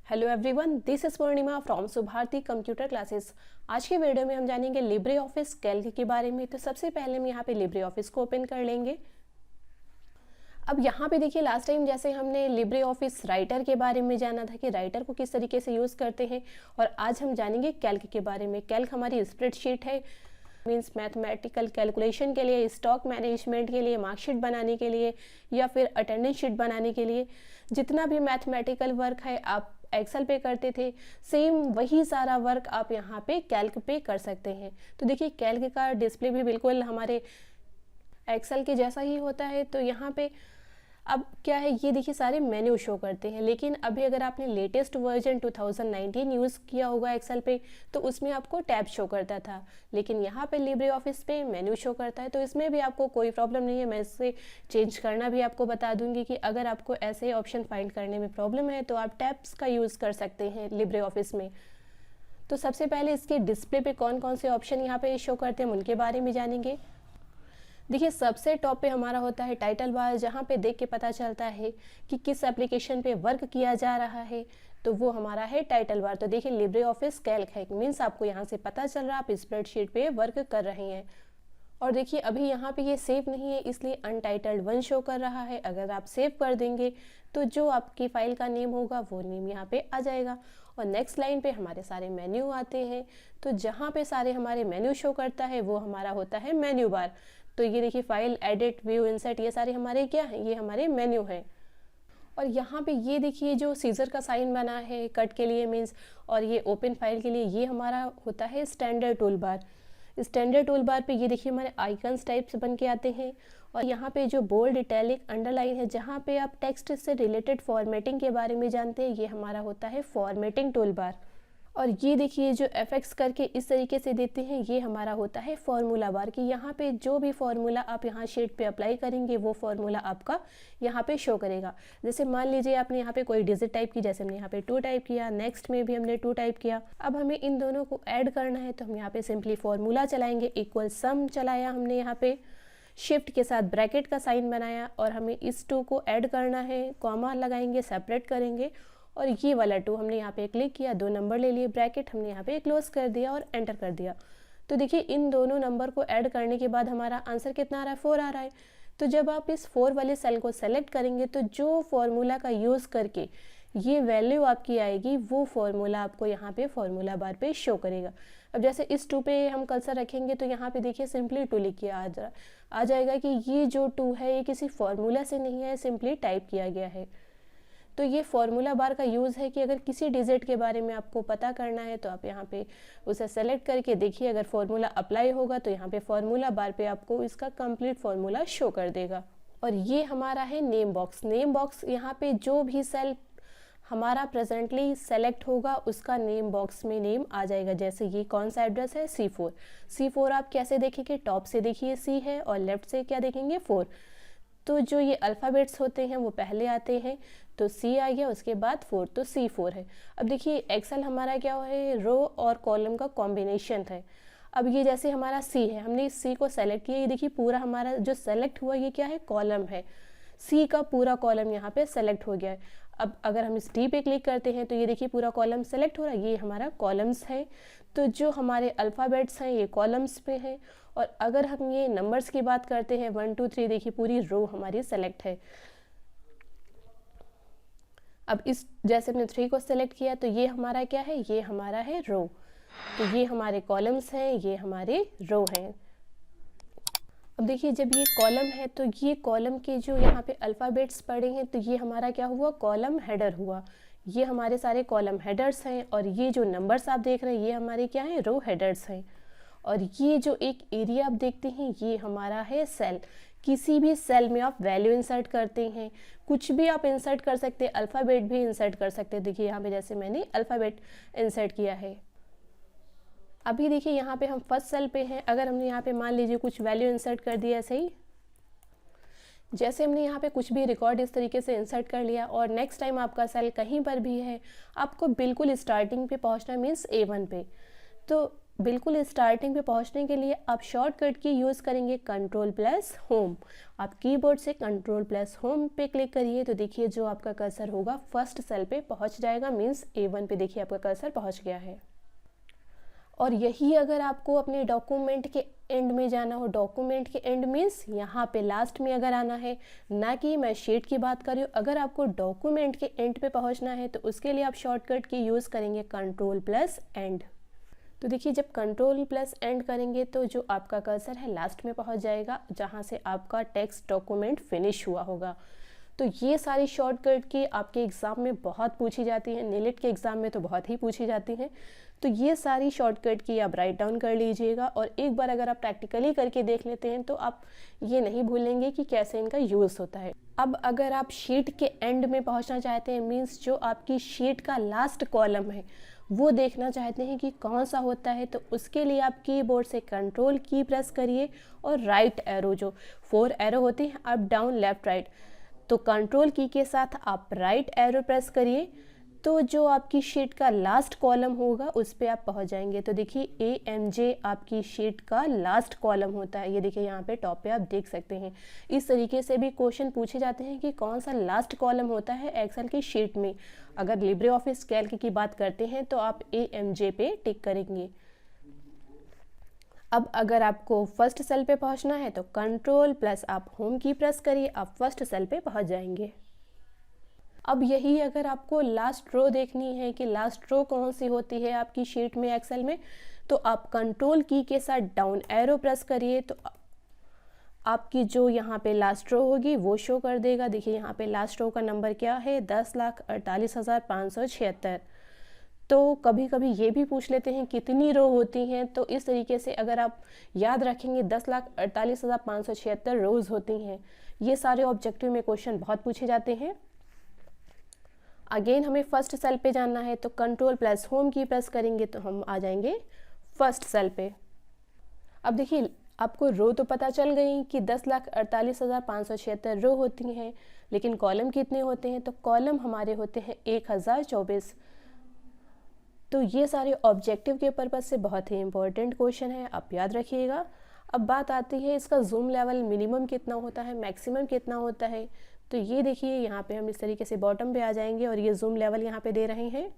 Hello everyone, this is Purnima from Subharti computer classes. आज के video में हम जानेंगे लिब्रे ऑफिस कैल्क के बारे में। तो सबसे पहले हम यहाँ पे लिब्रे ऑफिस को ओपन कर लेंगे। अब यहाँ पे देखिए, लास्ट टाइम जैसे हमने लिब्रे ऑफिस राइटर के बारे में जाना था कि राइटर को किस तरीके से यूज़ करते हैं, और आज हम जानेंगे कैल्क के बारे में। कैल्क हमारी स्प्रेडशीट है, मीन्स मैथमेटिकल कैलकुलेशन के लिए, स्टॉक मैनेजमेंट के लिए, मार्कशीट बनाने के लिए या फिर अटेंडेंस शीट बनाने के लिए। जितना भी मैथमेटिकल वर्क है आप एक्सेल पे करते थे, सेम वही सारा वर्क आप यहाँ पे कैल्क पे कर सकते हैं। तो देखिए, कैल्क का डिस्प्ले भी बिल्कुल हमारे एक्सेल के जैसा ही होता है। तो यहाँ पे अब क्या है, ये देखिए सारे मेन्यू शो करते हैं। लेकिन अभी अगर आपने लेटेस्ट वर्जन 2019 यूज़ किया होगा एक्सेल पे, तो उसमें आपको टैब शो करता था। लेकिन यहाँ पे लिब्रे ऑफिस पे मेन्यू शो करता है। तो इसमें भी आपको कोई प्रॉब्लम नहीं है। मैं इसे चेंज करना भी आपको बता दूंगी कि अगर आपको ऐसे ऑप्शन फाइंड करने में प्रॉब्लम है तो आप टैब्स का यूज़ कर सकते हैं लिब्रे ऑफिस में। तो सबसे पहले इसके डिस्प्ले पे कौन कौन से ऑप्शन यहाँ पे शो करते हैं, उनके बारे में जानेंगे। देखिए, सबसे टॉप पे हमारा होता है टाइटल बार, जहाँ पे देख के पता चलता है कि किस एप्लीकेशन पे वर्क किया जा रहा है। तो वो हमारा है टाइटल बार। तो देखिए, लिब्रे ऑफिस कैल्क है, मीन्स आपको यहाँ से पता चल रहा है आप स्प्रेडशीट पे वर्क कर रहे हैं। और देखिए, अभी यहाँ पे ये सेव नहीं है, इसलिए अनटाइटल्ड 1 शो कर रहा है। अगर आप सेव कर देंगे तो जो आपकी फाइल का नेम होगा वो नेम यहाँ पे आ जाएगा। और नेक्स्ट लाइन पे हमारे सारे मेन्यू आते हैं। तो जहाँ पे सारे हमारे मेन्यू शो करता है वो हमारा होता है मेन्यू बार। तो ये देखिए, फाइल, एडिट, व्यू, इंसर्ट, ये सारे हमारे क्या हैं, ये हमारे मेन्यू हैं। और यहाँ पे ये देखिए, जो सीजर का साइन बना है कट के लिए मीन्स, और ये ओपन फाइल के लिए, ये हमारा होता है standard tool bar. Standard tool bar पे ये देखिए हमारे आइकन्स टाइप्स बन के आते हैं। और यहाँ पे जो बोल्ड, इटैलिक, अंडरलाइन है, जहाँ पे आप टेक्स्ट से रिलेटेड फॉर्मेटिंग के बारे में जानते हैं, ये हमारा होता है फॉर्मेटिंग टूल बार। और ये देखिए, जो एफएक्स करके इस तरीके से देते हैं, ये हमारा होता है फॉर्मूला बार। कि यहाँ पे जो भी फॉर्मूला आप यहाँ शीट पे अप्लाई करेंगे वो फॉर्मूला आपका यहाँ पे शो करेगा। जैसे मान लीजिए आपने यहाँ पे कोई डिजिट टाइप की, जैसे हमने यहाँ पे 2 टाइप किया, नेक्स्ट में भी हमने 2 टाइप किया। अब हमें इन दोनों को ऐड करना है, तो हम यहाँ पे सिंपली फॉर्मूला चलाएंगे, इक्वल सम चलाया हमने, यहाँ पे शिफ्ट के साथ ब्रैकेट का साइन बनाया, और हमें इस 2 को ऐड करना है, कॉमा लगाएंगे, सेपरेट करेंगे, और ये वाला 2 हमने यहाँ पे क्लिक किया, 2 नंबर ले लिए, ब्रैकेट हमने यहाँ पे क्लोज कर दिया और एंटर कर दिया। तो देखिए, इन दोनों नंबर को ऐड करने के बाद हमारा आंसर कितना आ रहा है, 4 आ रहा है। तो जब आप इस 4 वाले सेल को सेलेक्ट करेंगे तो जो फॉर्मूला का यूज़ करके ये वैल्यू आपकी आएगी, वो फॉर्मूला आपको यहाँ पे फॉर्मूला बार पे शो करेगा। अब जैसे इस 2 पे हम कर्सर रखेंगे तो यहाँ पे देखिए सिंपली 2 लिख के आ जाएगा कि ये जो 2 है ये किसी फॉर्मूला से नहीं है, सिंपली टाइप किया गया है। तो ये फॉर्मूला बार का यूज़ है कि अगर किसी डिजिट के बारे में आपको पता करना है तो आप यहाँ पे उसे सेलेक्ट करके देखिए, अगर फॉर्मूला अप्लाई होगा तो यहाँ पे फॉर्मूला बार पे आपको इसका कंप्लीट फॉर्मूला शो कर देगा। और ये हमारा है नेम बॉक्स। नेम बॉक्स, यहाँ पे जो भी सेल हमारा प्रेजेंटली सेलेक्ट होगा उसका नेम बॉक्स में नेम आ जाएगा। जैसे ये कौन सा एड्रेस है, C4। C4 आप कैसे देखेंगे, टॉप से देखिए C है और लेफ्ट से क्या देखेंगे, 4। तो जो ये अल्फ़ाबेट्स होते हैं वो पहले आते हैं, तो C आ गया, उसके बाद 4, तो C4 है। अब देखिए, एक्सेल हमारा क्या है, रो और कॉलम का कॉम्बिनेशन है। अब ये जैसे हमारा C है, हमने इस C को सेलेक्ट किया, ये देखिए पूरा हमारा जो सेलेक्ट हुआ ये क्या है, कॉलम है। C का पूरा कॉलम यहाँ पे सेलेक्ट हो गया है। अब अगर हम इस D पे क्लिक करते हैं तो ये देखिए पूरा कॉलम सेलेक्ट हो रहा है, ये हमारा कॉलम्स है। तो जो हमारे अल्फ़ाबेट्स हैं ये कॉलम्स पे हैं। और अगर हम ये नंबर्स की बात करते हैं 1 2 3, देखिए पूरी रो हमारी सेलेक्ट है। अब इस जैसे हमने 3 को सेलेक्ट किया तो ये हमारा क्या है, ये हमारा है रो। तो ये हमारे कॉलम्स हैं, ये हमारे रो हैं। अब देखिए, जब ये कॉलम है तो ये कॉलम के जो यहाँ पे अल्फ़ाबेट्स पड़े हैं, तो ये हमारा क्या हुआ, कॉलम हेडर हुआ। ये हमारे सारे कॉलम हेडर्स हैं। और ये जो नंबर्स आप देख रहे हैं ये हमारे क्या हैं, रो हेडर्स हैं। और ये जो एक एरिया आप देखते हैं ये हमारा है सेल। किसी भी सेल में आप वैल्यू इंसर्ट करते हैं, कुछ भी आप इंसर्ट कर सकते हैं, अल्फ़ाबेट भी इंसर्ट कर सकते हैं। देखिए यहाँ पे जैसे मैंने अल्फ़ाबेट इंसर्ट किया है। अभी देखिए यहाँ पे हम फर्स्ट सेल पे हैं। अगर हमने यहाँ पे मान लीजिए कुछ वैल्यू इंसर्ट कर दिया, ऐसे ही जैसे हमने यहाँ पे कुछ भी रिकॉर्ड इस तरीके से इंसर्ट कर लिया, और नेक्स्ट टाइम आपका सेल कहीं पर भी है, आपको बिल्कुल स्टार्टिंग पे पहुँचना मीन्स A1 पे। तो बिल्कुल स्टार्टिंग पे पहुंचने के लिए आप शॉर्टकट की यूज़ करेंगे कंट्रोल प्लस होम। आप कीबोर्ड से कंट्रोल प्लस होम पे क्लिक करिए तो देखिए जो आपका कर्सर होगा फर्स्ट सेल पे पहुंच जाएगा, मीन्स A1 पे देखिए आपका कर्सर पहुंच गया है। और यही अगर आपको अपने डॉक्यूमेंट के एंड में जाना हो, डॉक्यूमेंट के एंड मीन्स यहाँ पे लास्ट में अगर आना है, ना कि मैं शीट की बात कर रही हूँ। अगर आपको डॉक्यूमेंट के एंड पे पहुँचना है तो उसके लिए आप शॉर्टकट की यूज़ करेंगे कंट्रोल प्लस एंड। तो देखिए जब कंट्रोल प्लस एंड करेंगे तो जो आपका कर्सर है लास्ट में पहुंच जाएगा, जहां से आपका टेक्स्ट डॉक्यूमेंट फिनिश हुआ होगा। तो ये सारी शॉर्टकट की आपके एग्ज़ाम में बहुत पूछी जाती हैं, नीलिट के एग्ज़ाम में तो बहुत ही पूछी जाती हैं। तो ये सारी शॉर्टकट की आप राइट डाउन कर लीजिएगा और एक बार अगर आप प्रैक्टिकली करके देख लेते हैं तो आप ये नहीं भूलेंगे कि कैसे इनका यूज़ होता है। अब अगर आप शीट के एंड में पहुंचना चाहते हैं, मीन्स जो आपकी शीट का लास्ट कॉलम है वो देखना चाहते हैं कि कौन सा होता है, तो उसके लिए आप कीबोर्ड से कंट्रोल की प्रेस करिए और राइट एरो, जो 4 एरो होती हैं अप डाउन लेफ्ट राइट, तो कंट्रोल की के साथ आप राइट एरो प्रेस करिए तो जो आपकी शीट का लास्ट कॉलम होगा उस पर आप पहुंच जाएंगे। तो देखिए AMJ आपकी शीट का लास्ट कॉलम होता है, ये देखिए यहाँ पे टॉप पे आप देख सकते हैं। इस तरीके से भी क्वेश्चन पूछे जाते हैं कि कौन सा लास्ट कॉलम होता है एक्सेल की शीट में। अगर लिब्रे ऑफिस कैल्क की बात करते हैं तो आप AMJ पे टिक करेंगे। अब अगर आपको फर्स्ट सेल पे पहुंचना है तो कंट्रोल प्लस आप होम की प्रेस करिए, आप फर्स्ट सेल पे पहुंच जाएंगे। अब यही अगर आपको लास्ट रो देखनी है कि लास्ट रो कौन सी होती है आपकी शीट में एक्सेल में, तो आप कंट्रोल की के साथ डाउन एरो प्रेस करिए तो आपकी जो यहाँ पे लास्ट रो होगी वो शो कर देगा। देखिए यहाँ पे लास्ट रो का नंबर क्या है, 10,48,576। तो कभी कभी ये भी पूछ लेते हैं कितनी रो होती हैं, तो इस तरीके से अगर आप याद रखेंगे 10,48,576 रोज होती हैं। ये सारे ऑब्जेक्टिव में क्वेश्चन बहुत पूछे जाते हैं। अगेन हमें फर्स्ट सेल पे जाना है तो कंट्रोल प्लस होम की प्रेस करेंगे तो हम आ जाएंगे फर्स्ट सेल पे। अब देखिए आपको रो तो पता चल गई कि 10,48,576 रो होती हैं, लेकिन कॉलम कितने होते हैं, तो कॉलम हमारे होते हैं 1024। तो ये सारे ऑब्जेक्टिव के पर्पज़ से बहुत ही इंपॉर्टेंट क्वेश्चन है, आप याद रखिएगा। अब बात आती है इसका जूम लेवल मिनिमम कितना होता है, मैक्सिमम कितना होता है। तो ये देखिए यहाँ पे हम इस तरीके से बॉटम पे आ जाएंगे और ये जूम लेवल यहाँ पे दे रहे हैं।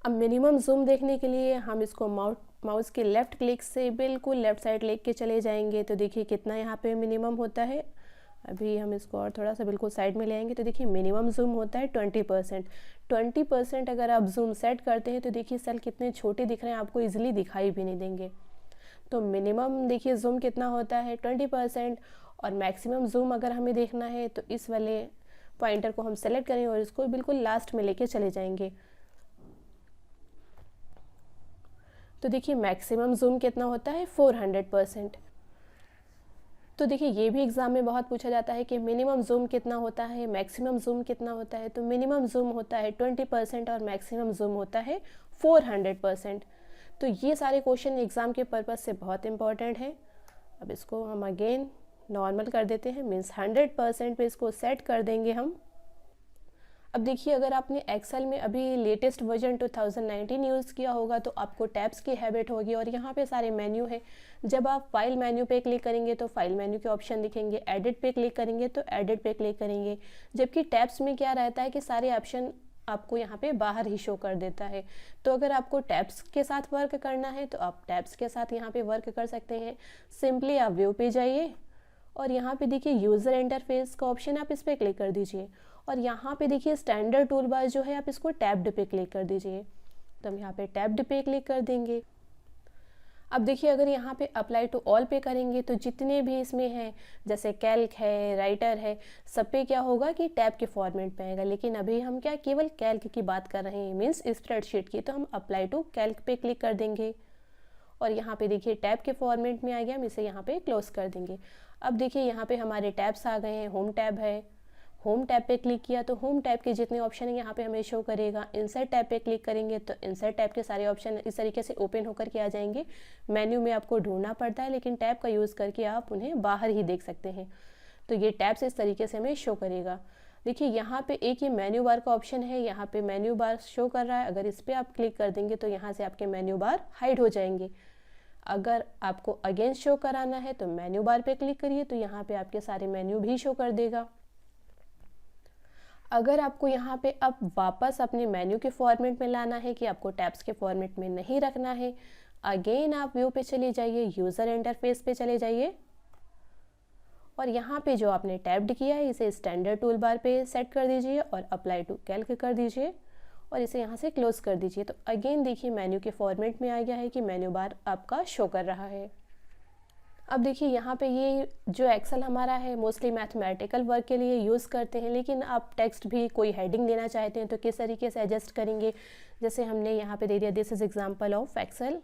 अब मिनिमम जूम देखने के लिए हम इसको माउस के लेफ्ट क्लिक से बिल्कुल लेफ्ट साइड लेके चले जाएंगे तो देखिए कितना यहाँ पे मिनिमम होता है। अभी हम इसको और थोड़ा सा बिल्कुल साइड में ले आएंगे तो देखिए मिनिमम जूम होता है 20%। 20% अगर आप जूम सेट करते हैं तो देखिए सेल कितने छोटे दिख रहे हैं, आपको ईजिली दिखाई भी नहीं देंगे। तो मिनिमम देखिए जूम कितना होता है 20%, और मैक्सिमम जूम अगर हमें देखना है तो इस वाले पॉइंटर को हम सेलेक्ट करें और इसको बिल्कुल लास्ट में लेके चले जाएंगे। तो देखिए मैक्सिमम जूम कितना होता है 400%। तो देखिए ये भी एग्जाम में बहुत पूछा जाता है कि मिनिमम जूम कितना होता है, मैक्सिमम जूम कितना होता है। तो मिनिमम जूम होता है 20% और मैक्सिमम जूम होता है 400%। तो ये सारे क्वेश्चन एग्जाम के पर्पज़ से बहुत इंपॉर्टेंट है। अब इसको हम अगेन नॉर्मल कर देते हैं, मीन्स 100% पे इसको सेट कर देंगे हम। अब देखिए अगर आपने एक्सेल में अभी लेटेस्ट वर्जन 2019 यूज़ किया होगा तो आपको टैब्स की हैबिट होगी और यहाँ पे सारे मेन्यू है। जब आप फाइल मेन्यू पे क्लिक करेंगे तो फाइल मेन्यू के ऑप्शन दिखेंगे, एडिट पे क्लिक करेंगे तो एडिट पे क्लिक करेंगे। जबकि टैब्स में क्या रहता है कि सारे ऑप्शन आपको यहाँ पे बाहर ही शो कर देता है। तो अगर आपको टैब्स के साथ वर्क करना है तो आप टैब्स के साथ यहाँ पे वर्क कर सकते हैं। सिंपली आप व्यू पे जाइए और यहाँ पे देखिए यूज़र इंटरफेस का ऑप्शन है, आप इस पर क्लिक कर दीजिए और यहाँ पे देखिए स्टैंडर्ड टूल बार जो है आप इसको टैब्ड पे क्लिक कर दीजिए। तो हम यहाँ पे टैब्ड पे क्लिक कर देंगे। अब देखिए अगर यहाँ पे अप्लाई टू ऑल पे करेंगे तो जितने भी इसमें हैं जैसे कैल्क है, राइटर है, सब पे क्या होगा कि टैब के फॉर्मेट पे आएगा। लेकिन अभी हम क्या केवल कैल्क की बात कर रहे हैं, मीन्स स्प्रेडशीट की, तो हम अप्लाई टू कैल्क पे क्लिक कर देंगे और यहाँ पे देखिए टैब के फॉर्मेट में आ गया, हम इसे यहाँ पे क्लोज कर देंगे। अब देखिए यहाँ पे हमारे टैब्स आ गए हैं, होम टैब है, होम टैब पे क्लिक किया तो होम टैब के जितने ऑप्शन हैं यहाँ पे हमें शो करेगा। इंसर्ट टैब पे क्लिक करेंगे तो इंसर्ट टैब के सारे ऑप्शन इस तरीके से ओपन होकर के आ जाएंगे। मेन्यू में आपको ढूंढना पड़ता है लेकिन टैब का यूज़ करके आप उन्हें बाहर ही देख सकते हैं। तो ये टैब्स इस तरीके से हमें शो करेगा। देखिए यहाँ पे एक ये मेन्यू बार का ऑप्शन है, यहाँ पे मेन्यू बार शो कर रहा है, अगर इस पर आप क्लिक कर देंगे तो यहाँ से आपके मेन्यू बार हाइड हो जाएंगे। अगर आपको अगेन शो कराना है तो मेन्यू बार पे क्लिक करिए, तो यहाँ पे आपके सारे मेन्यू भी शो कर देगा। अगर आपको यहाँ पे अब वापस अपने मेन्यू के फॉर्मेट में लाना है कि आपको टैब्स के फॉर्मेट में नहीं रखना है, अगेन आप व्यू पे चले जाइए, यूज़र इंटरफेस पे चले जाइए और यहाँ पे जो आपने टैब्ड किया है इसे स्टैंडर्ड टूल बार पे सेट कर दीजिए और अप्लाई टू कैल्क कर दीजिए और इसे यहाँ से क्लोज कर दीजिए। तो अगेन देखिए मेन्यू के फॉर्मेट में आ गया है कि मेन्यू बार आपका शो कर रहा है। अब देखिए यहाँ पे ये जो एक्सेल हमारा है मोस्टली मैथमेटिकल वर्क के लिए यूज़ करते हैं, लेकिन आप टेक्स्ट भी कोई हेडिंग देना चाहते हैं तो किस तरीके से एडजस्ट करेंगे, जैसे हमने यहाँ पे दे दिया this is example of Excel.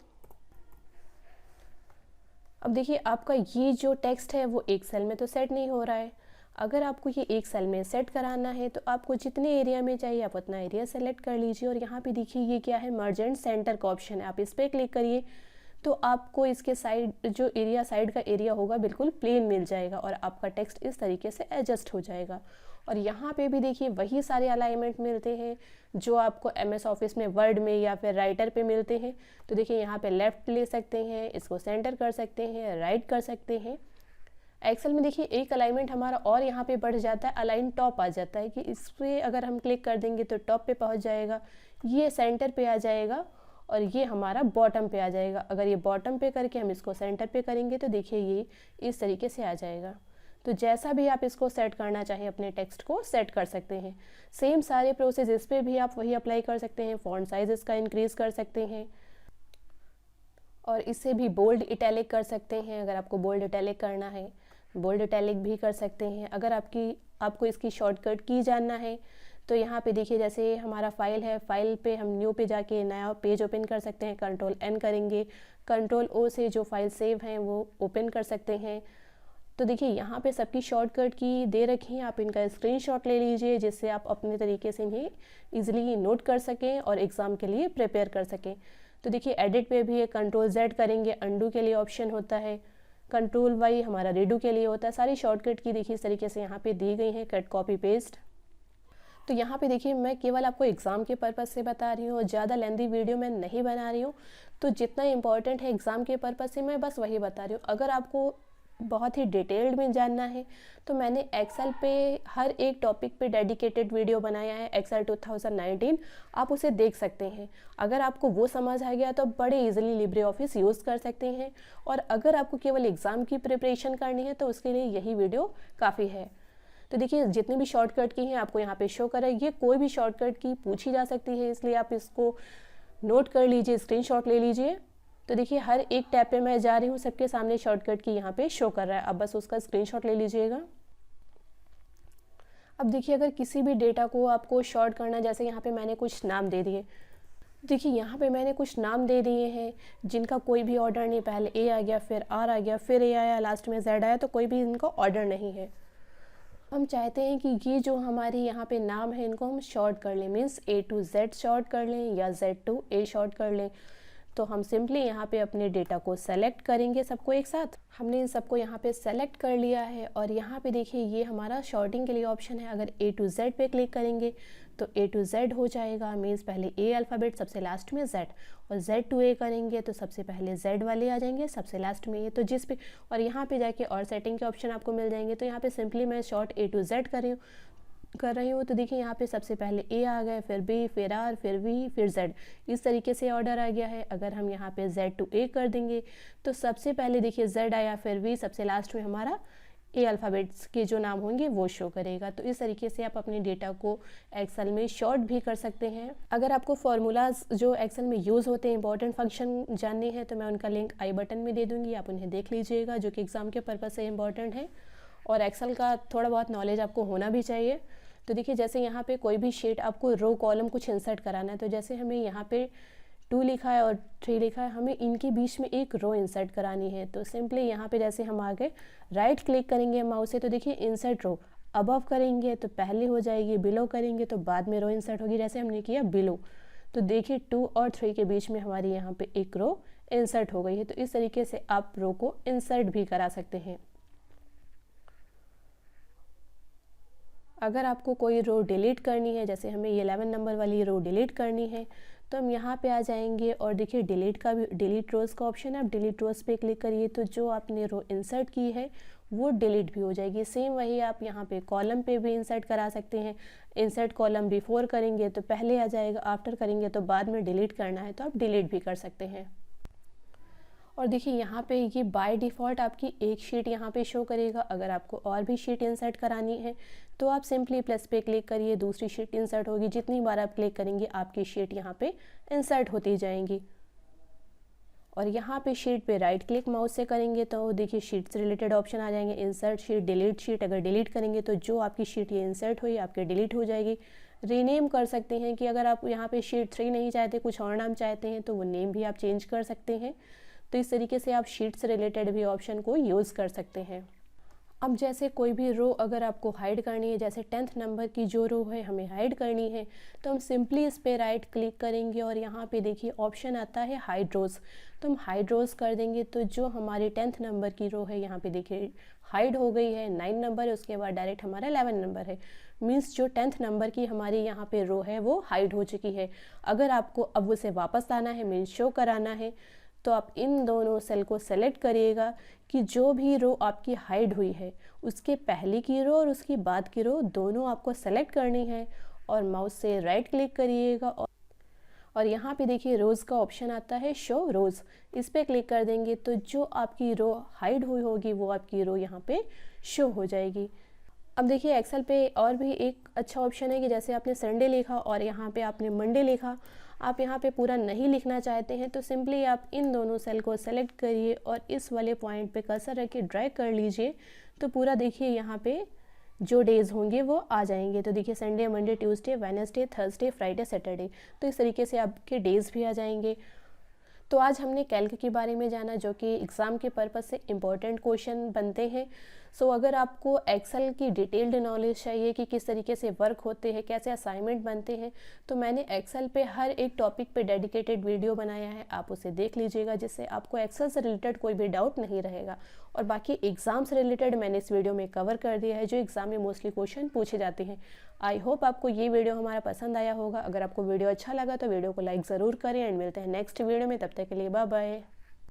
अब देखिए आपका ये जो टेक्स्ट है वो एक सेल में तो सेट नहीं हो रहा है। अगर आपको ये एक सेल में सेट कराना है तो आपको जितने एरिया में चाहिए आप उतना एरिया सेलेक्ट कर लीजिए और यहाँ पे देखिए ये क्या है, मर्ज एंड सेंटर का ऑप्शन है, आप इस पर क्लिक करिए तो आपको इसके साइड जो एरिया साइड का एरिया होगा बिल्कुल प्लेन मिल जाएगा और आपका टेक्स्ट इस तरीके से एडजस्ट हो जाएगा। और यहाँ पे भी देखिए वही सारे अलाइनमेंट मिलते हैं जो आपको MS ऑफिस में वर्ड में या फिर राइटर पे मिलते हैं। तो देखिए यहाँ पे लेफ़्ट ले सकते हैं, इसको सेंटर कर सकते हैं, राइट कर सकते हैं। एक्सेल में देखिए एक अलाइनमेंट हमारा और यहाँ पे बढ़ जाता है, अलाइन टॉप आ जाता है कि इस पर अगर हम क्लिक कर देंगे तो टॉप पे पहुँच जाएगा, ये सेंटर पे आ जाएगा और ये हमारा बॉटम पे आ जाएगा। अगर ये बॉटम पे करके हम इसको सेंटर पे करेंगे तो देखिए ये इस तरीके से आ जाएगा। तो जैसा भी आप इसको सेट करना चाहें अपने टेक्स्ट को सेट कर सकते हैं। सेम सारे प्रोसेस इस पर भी आप वही अप्लाई कर सकते हैं। फॉन्ट साइज इसका इंक्रीज़ कर सकते हैं और इसे भी बोल्ड इटैलिक कर सकते हैं। अगर आपको बोल्ड इटैलिक करना है बोल्ड इटैलिक भी कर सकते हैं। अगर आपको इसकी शॉर्टकट की जानना है तो यहाँ पे देखिए जैसे हमारा फाइल है, फाइल पे हम न्यू पे जाके नया पेज ओपन कर सकते हैं, Ctrl+N करेंगे, Ctrl+O से जो फाइल सेव हैं वो ओपन कर सकते हैं। तो देखिए यहाँ पे सबकी शॉर्टकट की दे रखी है, आप इनका स्क्रीनशॉट ले लीजिए जिससे आप अपने तरीके से इन्हें ईजिली नोट कर सकें और एग्ज़ाम के लिए प्रिपेयर कर सकें। तो देखिए एडिट पे भी Ctrl+Z करेंगे, अंडू के लिए ऑप्शन होता है, Ctrl+Y हमारा रीडू के लिए होता है। सारी शॉर्टकट की देखिए इस तरीके से यहाँ पे दी गई हैं, कट कॉपी पेस्ट। तो यहाँ पे देखिए मैं केवल आपको एग्ज़ाम के पर्पज़ से बता रही हूँ, ज़्यादा लेंदी वीडियो मैं नहीं बना रही हूँ। तो जितना इंपॉर्टेंट है एग्ज़ाम के पर्पज़ से मैं बस वही बता रही हूँ। अगर आपको बहुत ही डिटेल्ड में जानना है तो मैंने एक्सेल पे हर एक टॉपिक पे डेडिकेटेड वीडियो बनाया है, एक्सेल 2019, आप उसे देख सकते हैं। अगर आपको वो समझ आ गया तो बड़े इजीली लिब्रे ऑफिस यूज़ कर सकते हैं। और अगर आपको केवल एग्ज़ाम की प्रिपरेशन करनी है तो उसके लिए यही वीडियो काफ़ी है। तो देखिए जितनी भी शॉर्टकट की हैं आपको यहाँ पे शो कर रहा है, ये कोई भी शॉर्टकट की पूछी जा सकती है, इसलिए आप इसको नोट कर लीजिए, स्क्रीनशॉट ले लीजिए। तो देखिए हर एक टैब पे मैं जा रही हूँ, सबके सामने शॉर्टकट की यहाँ पे शो कर रहा है, अब बस उसका स्क्रीनशॉट ले लीजिएगा। अब देखिए अगर किसी भी डेटा को आपको शॉर्ट करना, जैसे यहाँ पे मैंने कुछ नाम दे दिए, देखिए यहाँ पे मैंने कुछ नाम दे दिए हैं जिनका कोई भी ऑर्डर नहीं, पहले A आ गया, फिर R आ गया, फिर A आया, लास्ट में Z आया, तो कोई भी इनका ऑर्डर नहीं है। हम चाहते हैं कि ये जो हमारे यहाँ पे नाम है इनको हम शॉर्ट कर लें, means A to Z short कर लें या Z to A शॉर्ट कर लें। तो हम सिंपली यहाँ पे अपने डेटा को सेलेक्ट करेंगे सबको एक साथ। हमने इन सबको यहाँ पे सेलेक्ट कर लिया है और यहाँ पे देखिए ये हमारा शॉर्टिंग के लिए ऑप्शन है। अगर A to Z पे क्लिक करेंगे तो A to Z हो जाएगा, मीन्स पहले A अल्फ़ाबेट सबसे लास्ट में Z, और Z to A करेंगे तो सबसे पहले Z वाले आ जाएंगे, सबसे लास्ट में ये। तो जिस पे और यहाँ पे जाके और सेटिंग के ऑप्शन आपको मिल जाएंगे। तो यहाँ पे सिंपली मैं शॉर्ट A to Z कर रही हूँ। तो देखिए यहाँ पे सबसे पहले A आ गया, फिर B, फिर R, फिर V, फिर Z, इस तरीके से ऑर्डर आ गया है। अगर हम यहाँ पे Z to A कर देंगे तो सबसे पहले देखिए Z आया, फिर V, सबसे लास्ट में हमारा A अल्फ़ाबेट्स के जो नाम होंगे वो शो करेगा। तो इस तरीके से आप अपने डेटा को एक्सेल में शॉर्ट भी कर सकते हैं। अगर आपको फार्मूलाज जो एक्सेल में यूज़ होते हैं, इंपॉर्टेंट फंक्शन जानने हैं, तो मैं उनका लिंक आई बटन में दे दूँगी, आप उन्हें देख लीजिएगा, जो कि एग्ज़ाम के पर्पज़ से इंपॉर्टेंट है और एक्सेल का थोड़ा बहुत नॉलेज आपको होना भी चाहिए। तो देखिए जैसे यहाँ पे कोई भी शीट आपको रो कॉलम कुछ इंसर्ट कराना है, तो जैसे हमें यहाँ पे 2 लिखा है और 3 लिखा है, हमें इनके बीच में एक रो इंसर्ट करानी है। तो सिंपली यहाँ पे जैसे हम आगे राइट क्लिक करेंगे माउस से, तो देखिए इंसर्ट रो, अबव करेंगे तो पहले हो जाएगी, बिलो करेंगे तो बाद में रो इंसर्ट होगी, जैसे हमने किया बिलो। तो देखिए 2 और 3 के बीच में हमारी यहाँ पे एक रो इंसर्ट हो गई है। तो इस तरीके से आप रो को इंसर्ट भी करा सकते हैं। अगर आपको कोई रो डिलीट करनी है, जैसे हमें 11 नंबर वाली रो डिलीट करनी है, तो हम यहाँ पे आ जाएंगे और देखिए डिलीट का भी, डिलीट रोज़ का ऑप्शन है, आप डिलीट रोज़ पे क्लिक करिए तो जो आपने रो इंसर्ट की है वो डिलीट भी हो जाएगी। सेम वही आप यहाँ पे कॉलम पे भी इंसर्ट करा सकते हैं। इंसर्ट कॉलम बिफोर करेंगे तो पहले आ जाएगा, आफ्टर करेंगे तो बाद में डिलीट करना है तो आप डिलीट भी कर सकते हैं। और देखिए यहाँ पे ये बाय डिफ़ॉल्ट आपकी एक शीट यहाँ पे शो करेगा। अगर आपको और भी शीट इंसर्ट करानी है तो आप सिंपली प्लस पे क्लिक करिए, दूसरी शीट इंसर्ट होगी। जितनी बार आप क्लिक करेंगे आपकी शीट यहाँ पे इंसर्ट होती जाएंगी। और यहाँ पे शीट पे राइट क्लिक माउस से करेंगे तो देखिए शीट से रिलेटेड ऑप्शन आ जाएंगे, इंसर्ट शीट, डिलीट शीट। अगर डिलीट करेंगे तो जो आपकी शीट ये इंसर्ट हुई आपके डिलीट हो जाएगी। रीनेम कर सकते हैं कि अगर आप यहाँ पे शीट 3 नहीं चाहते, कुछ और नाम चाहते हैं तो वो नेम भी आप चेंज कर सकते हैं। तो इस तरीके से आप शीट से रिलेटेड भी ऑप्शन को यूज़ कर सकते हैं। अब जैसे कोई भी रो अगर आपको हाइड करनी है, जैसे 10th नंबर की जो रो है हमें हाइड करनी है, तो हम सिंपली इस पे राइट क्लिक करेंगे और यहाँ पे देखिए ऑप्शन आता है हाइड रोज़। तो हम हाइड रोज़ कर देंगे तो जो हमारी 10th नंबर की रो है यहाँ पे देखिए हाइड हो गई है। 9 नंबर है, उसके बाद डायरेक्ट हमारा 11 नंबर है। मीन्स जो 10th नंबर की हमारी यहाँ पे रो है वो हाइड हो चुकी है। अगर आपको अब उसे वापस लाना है, मीन्स शो कराना है, तो आप इन दोनों सेल को सेलेक्ट करिएगा कि जो भी रो आपकी हाइड हुई है उसके पहले की रो और उसकी बाद की रो दोनों आपको सेलेक्ट करनी है और माउस से राइट क्लिक करिएगा और यहाँ पे देखिए रोज़ का ऑप्शन आता है शो रोज़। इस पर क्लिक कर देंगे तो जो आपकी रो हाइड हुई होगी वो आपकी रो यहाँ पे शो हो जाएगी। अब देखिए एक्सेल पे और भी एक अच्छा ऑप्शन है कि जैसे आपने संडे लिखा और यहाँ पे आपने मंडे लिखा, आप यहाँ पे पूरा नहीं लिखना चाहते हैं तो सिंपली आप इन दोनों सेल को सेलेक्ट करिए और इस वाले पॉइंट पे कर्सर रख के ड्रैग कर लीजिए तो पूरा देखिए यहाँ पे जो डेज़ होंगे वो आ जाएंगे। तो देखिए Sunday, Monday, Tuesday, Wednesday, Thursday, Friday, Saturday, तो इस तरीके से आपके डेज़ भी आ जाएंगे। तो आज हमने कैल्क के बारे में जाना जो कि एग्ज़ाम के पर्पज़ से इम्पॉर्टेंट क्वेश्चन बनते हैं। सो अगर आपको एक्सेल की डिटेल्ड नॉलेज चाहिए कि किस तरीके से वर्क होते हैं, कैसे असाइनमेंट बनते हैं, तो मैंने एक्सेल पे हर एक टॉपिक पे डेडिकेटेड वीडियो बनाया है, आप उसे देख लीजिएगा जिससे आपको एक्सेल से रिलेटेड कोई भी डाउट नहीं रहेगा। और बाकी एग्ज़ाम से रिलेटेड मैंने इस वीडियो में कवर कर दिया है जो एग्ज़ाम में मोस्टली क्वेश्चन पूछे जाते हैं। आई होप आपको ये वीडियो हमारा पसंद आया होगा। अगर आपको वीडियो अच्छा लगा तो वीडियो को लाइक ज़रूर करें एंड मिलते हैं नेक्स्ट वीडियो में। तब तक के लिए बाय बाय।